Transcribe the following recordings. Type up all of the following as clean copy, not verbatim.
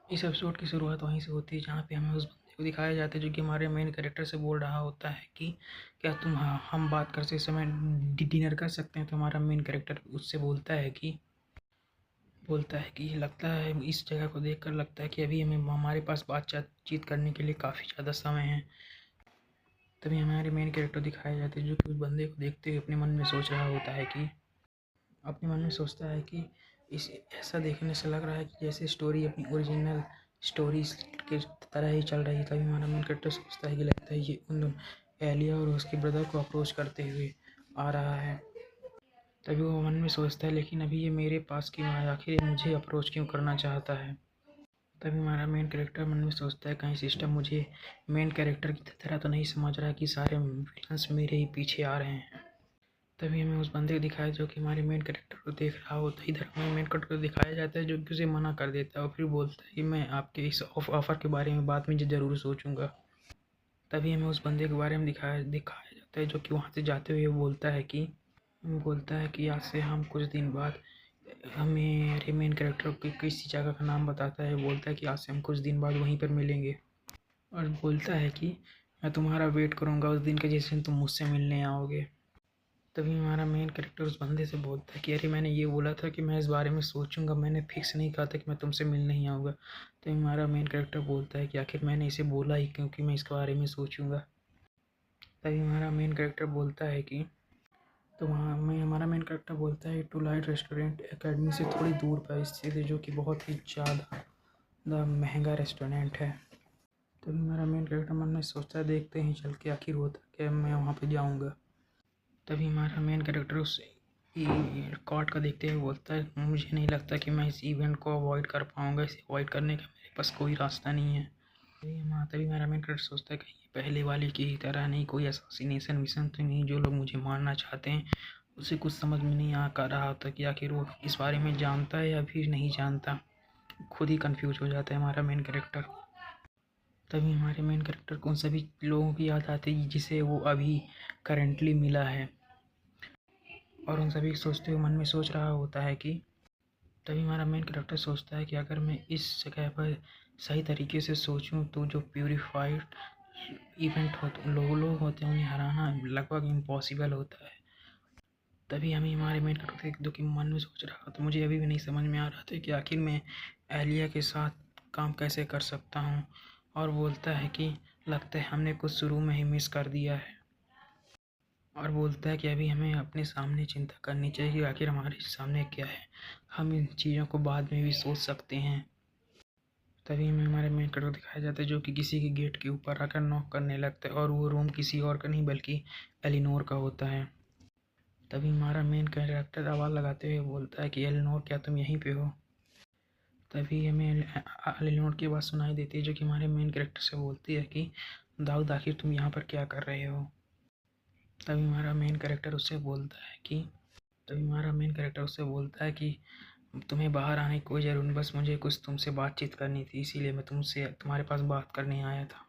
इस एपिसोड की शुरुआत वहीं से होती है जहाँ पे हमें उस बंदे को दिखाया जाता है जो कि हमारे मेन कैरेक्टर से बोल रहा होता है कि क्या तुम हम बात करते समय डिनर कर सकते हैं। तो हमारा मेन कैरेक्टर उससे बोलता है कि लगता है इस जगह को देखकर लगता है कि अभी हमारे पास बातचीत करने के लिए काफ़ी ज़्यादा समय है। तभी हमारे मेन कैरेक्टर दिखाए जाते हैं जो कि उस बंदे को देखते हुए अपने मन में सोच रहा होता है कि अपने मन में सोचता है कि इस ऐसा देखने से लग रहा है कि जैसे स्टोरी अपनी ओरिजिनल स्टोरीज के तरह ही चल रही है। तभी हमारा मेन कैरेक्टर सोचता है कि लगता है ये उन एलिया और उसके ब्रदर को अप्रोच करते हुए आ रहा है। तभी वो मन में सोचता है लेकिन अभी ये मेरे पास क्यों आया, आखिर ये मुझे अप्रोच क्यों करना चाहता है। तभी हमारा मेन कैरेक्टर मन में सोचता है कहीं सिस्टम मुझे मेन कैरेक्टर की तरह तो नहीं समझ रहा है कि सारे विलन्स मेरे ही पीछे आ रहे हैं। तभी हमें उस बंदे को दिखाया जो कि हमारे मेन कैरेक्टर को देख रहा होता है। इधर हमें मेन कैरेक्टर को दिखाया जाता है जो कि उसे मना कर देता है और फिर बोलता है कि मैं आपके इस ऑफर के बारे में बाद में ज़रूर सोचूंगा। तभी हमें उस बंदे के बारे में दिखाया जाता है जो कि वहाँ से जाते हुए बोलता है कि आज से हम कुछ दिन बाद हमें मेरे मेन कैरेक्टर को किसी जगह का नाम बताता है। बोलता है कि आज से हम कुछ दिन बाद वहीं पर मिलेंगे और बोलता है कि मैं तुम्हारा वेट करूँगा उस दिन के जिस दिन तुम मुझसे मिलने आओगे। तभी हमारा मेन कैरेक्टर उस बंदे से बोलता है कि अरे मैंने ये बोला था कि मैं इस बारे में सोचूंगा, मैंने फिक्स नहीं कहा था कि मैं तुमसे मिलने ही आऊँगा। तभी हमारा मेन कैरेक्टर बोलता है कि आखिर मैंने इसे बोला ही क्योंकि मैं इसके बारे में सोचूंगा। तभी हमारा मेन कैरेक्टर बोलता है कि तो वहाँ में हमारा मेन कैरेक्टर बोलता है टू लाइट रेस्टोरेंट एकेडमी से थोड़ी दूर पर स्थित है जो कि बहुत ही ज़्यादा महंगा रेस्टोरेंट है। तभी हमारा मेन कैरेक्टर मन में सोचता है देखते ही चल के आखिर होता क्या, मैं वहाँ पे जाऊँगा। तभी हमारा मेन कैरेक्टर उस रिकॉर्ड को देखते हुए बोलता है मुझे नहीं लगता कि मैं इस इवेंट को अवॉइड कर पाऊँगा, इसे अवॉइड करने का मेरे पास कोई रास्ता नहीं है। तभी हमारा मेन कैरेक्टर सोचता है कहीं ये पहले वाले की तरह नहीं, कोई असैसिनेशन मिशन तो नहीं जो लोग मुझे मारना चाहते हैं। उसे कुछ समझ में नहीं आ कर रहा होता कि आखिर वो इस बारे में जानता है या फिर नहीं जानता। खुद ही कंफ्यूज हो जाता है हमारा मेन कैरेक्टर। तभी हमारे मेन कैरेक्टर को उन सभी लोगों की याद आती है जिसे वो अभी करेंटली मिला है और उन सभी सोचते हुए मन में सोच रहा होता है कि तभी हमारा मेन कैरेक्टर सोचता है कि अगर मैं इस जगह पर सही तरीके से सोचूं तो जो प्यूरिफाइड इवेंट होते लोग होते हैं उन्हें हराना लगभग इम्पॉसिबल होता है। तभी हमारे मेन कैरेक्टर जो कि मन में सोच रहा था, तो मुझे अभी भी नहीं समझ में आ रहा था कि आखिर मैं एलिया के साथ काम कैसे कर सकता हूँ। और बोलता है कि लगता है हमने कुछ शुरू में ही मिस कर दिया है और बोलता है कि अभी हमें अपने सामने चिंता करनी चाहिए कि आखिर हमारे सामने क्या है, हम इन चीज़ों को बाद में भी सोच सकते हैं। तभी हमें हमारे मेन कैरेक्टर दिखाया जाता है जो कि किसी के गेट के ऊपर आकर नॉक करने लगता है और वो रूम किसी और का नहीं बल्कि एलिनोर का होता है। तभी हमारा मेन कैरेक्टर आवाज़ लगाते हुए बोलता है कि एलिनोर क्या तुम यहीं पे हो। तभी हमें एलिनोर की आवाज़ सुनाई देती है जो कि हमारे मेन कैरेक्टर से बोलती है कि दाऊद आखिर तुम यहाँ पर क्या कर रहे हो। तभी हमारा मेन कैरेक्टर उससे बोलता है कि तभी हमारा मेन कैरेक्टर उससे बोलता है कि तुम्हें बाहर आने की कोई ज़रूरत नहीं, बस मुझे कुछ तुमसे बातचीत करनी थी इसीलिए मैं तुमसे तुम्हारे पास बात करने आया था।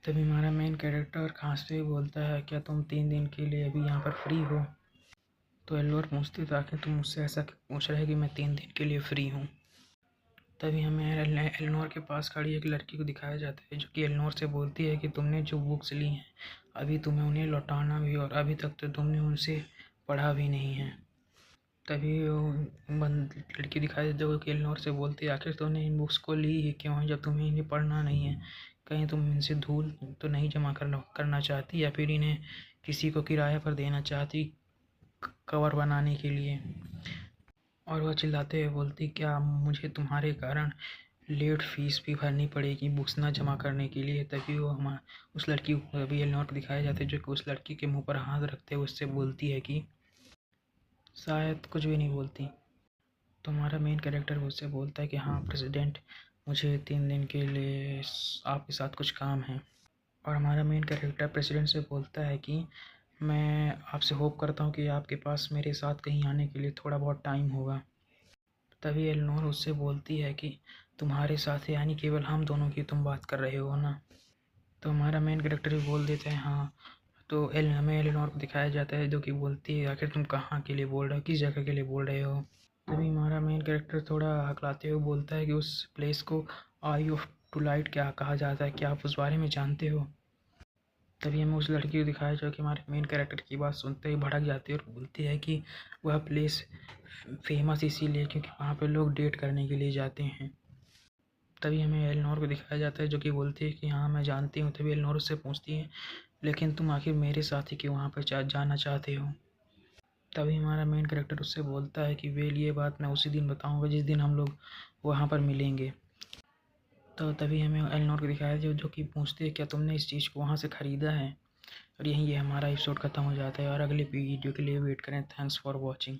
तभी हमारा मेन कैरेक्टर खांसते हुए बोलता है क्या तुम 3 दिन के लिए अभी यहाँ पर फ्री हो। तो एल्नोर पूछती था कि तुम मुझसे ऐसा पूछ रहे कि मैं 3 दिन के लिए फ्री हूँ। तभी हमें एल्नोर के पास खड़ी एक लड़की को दिखाया जाता है जो कि एल्नोर से बोलती है कि तुमने जो बुक्स ली हैं अभी तुम्हें उन्हें लौटाना भी और अभी तक तो तुमने उनसे पढ़ा भी नहीं है। तभी वो लड़की दिखाई देती है जो कि एल्नोर से बोलती है आखिर तुमने इन बुक्स को ली ही क्यों है जब तुम्हें इन्हें पढ़ना नहीं है, कहीं तुम इनसे धूल तो नहीं जमा करना चाहती या फिर इन्हें किसी को किराए पर देना चाहती कवर बनाने के लिए। और वह चिल्लाते हुए बोलती क्या मुझे तुम्हारे कारण लेट फीस भी भरनी पड़ेगी बुक्स ना जमा करने के लिए। तभी वो हमारा उस लड़की को अभी एल्नोर को दिखाया जाता है जो कि उस लड़की के मुंह पर हाथ रखते हुए उससे बोलती है कि शायद कुछ भी नहीं बोलती। तो हमारा मेन कैरेक्टर उससे बोलता है कि हाँ प्रेसिडेंट, मुझे 3 दिन के लिए आपके साथ कुछ काम है। और हमारा मेन कैरेक्टर प्रेसिडेंट से बोलता है कि मैं आपसे होप करता हूँ कि आपके पास मेरे साथ कहीं आने के लिए थोड़ा बहुत टाइम होगा। तभी एलेनोर उससे बोलती है कि तुम्हारे साथ यानी केवल हम दोनों की तुम बात कर रहे हो ना। तो हमारा मेन कैरेक्टर भी बोल देता है हाँ। तो हमें एलेनोर को दिखाया जाता है जो कि बोलती है आखिर तुम कहाँ के लिए बोल रहे हो, किस जगह के लिए बोल रहे हो। तभी हमारा मेन कैरेक्टर थोड़ा हकलाते हुए बोलता है कि उस प्लेस को आई ऑफ टू लाइट क्या कहा जाता है, क्या आप उस बारे में जानते हो? तभी हमें उस लड़की को दिखाया जो कि हमारे मेन कैरेक्टर की बात सुनते ही भड़क जाती है और बोलती है कि वह प्लेस फेमस इसीलिए क्योंकि वहाँ पे लोग डेट करने के लिए जाते हैं। तभी हमें एलनोर को दिखाया जाता है जो कि बोलती है कि हाँ मैं जानती हूँ। तभी एलनोर उससे पूछती है लेकिन तुम आखिर मेरे साथ ही क्यों वहाँ पर जाना चाहते हो? तभी हमारा मेन कैरेक्टर उससे बोलता है कि वेल ये बात मैं उसी दिन बताऊँगा जिस दिन हम लोग वहाँ पर मिलेंगे। तो तभी हमें एलनोर को दिखाया जो कि पूछते हैं क्या तुमने इस चीज़ को वहाँ से ख़रीदा है? और यहीं ये हमारा एपिसोड ख़त्म हो जाता है और अगले वीडियो के लिए वेट करें। Thanks for watching.